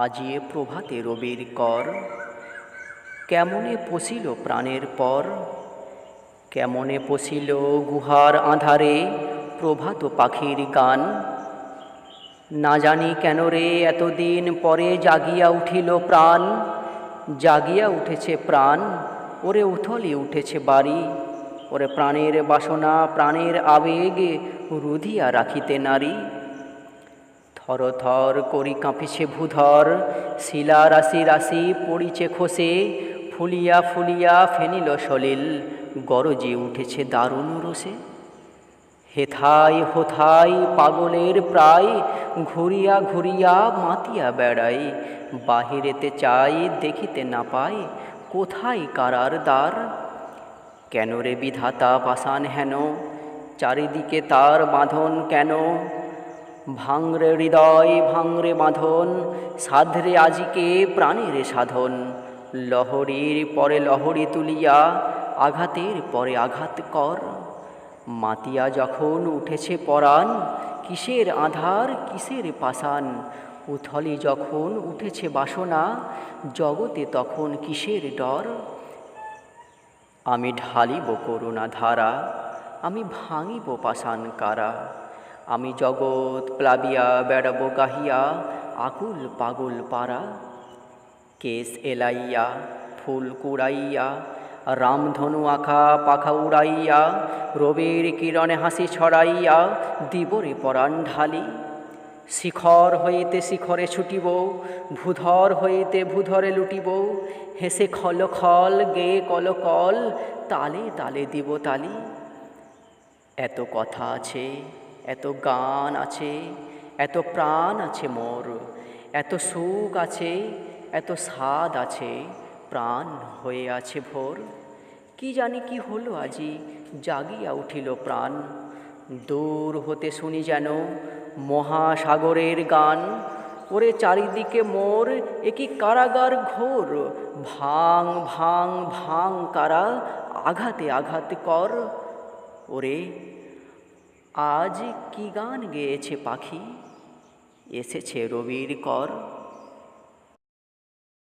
আজিয়ে প্রভাতে রবির কর, কেমনে পশিল প্রাণের পর। কেমনে পশিল গুহার আঁধারে প্রভাত পাখির গান। না জানি কেন রে এতদিন পরে জাগিয়া উঠিল প্রাণ। জাগিয়া উঠেছে প্রাণ, ওরে উথলি উঠেছে বাড়ি। ওরে প্রাণের বাসনা প্রাণের আবেগ রুধিয়া রাখিতে নারী। থর থর করি কাঁপিছে ভূধর, শিলা রাশি রাশি পড়িছে খসে। ফুলিয়া ফুলিয়া ফেনিল সলিল, গরজে উঠেছে দারুণ রোষে। হেথায় হোথায় পাগলের প্রায়, ঘুরিয়া ঘুরিয়া মাতিয়া বেড়াই। বাহিরেতে চাই দেখিতে না পাই, কোথায় কারার দ্বার। কেন রে বিধাতা পাষাণ হেন, চারিদিকে তার বাঁধন কেন। ভাঙরে হৃদয় ভাঙরে বাঁধন, সাধরে আজিকে প্রাণের সাধন। লহরীর পরে লহরী তুলিয়া, আঘাতের পরে আঘাত কর। মাতিয়া যখন উঠেছে পরাণ, কিসের আধার কিসের পাষাণ। উথলি যখন উঠেছে বাসনা, জগতে তখন কিসের ডর। আমি ঢালিব করুণা ধারা, আমি ভাঙিব পাষাণ কারা। আমি জগৎ প্লাবিয়া বেড়াবো গাহিয়া, আকুল পাগল পারা। কেশ এলাইয়া ফুল কুড়াইয়া, রামধনু আঁকা পাখা উড়াইয়া। রবির কিরণে হাসি ছড়াইয়া, দিবরে পরাণ ঢালি। শিখর হইতে শিখরে ছুটিব, ভূধর হইতে ভূধরে লুটিব। হেসে খল খল গেয়ে কলকল, তালে তালে দিব তালি। এত কথা আছে, এত গান আছে, এত প্রাণ আছে মোর। এত সুখ আছে, এত স্বাদ আছে, প্রাণ হয়ে আছে ভোর। কি জানি কি হলো আজি, জাগিয়া উঠিল প্রাণ। দূর হতে শুনি যেন মহাসাগরের গান। ওরে চারিদিকে মোর একি কারাগার ঘোর। ভাঙ ভাঙ ভাঙ কারা, আঘাতে আঘাত কর। ওরে আজ কি গান গেয়েছে পাখি, এসেছে রবির কর।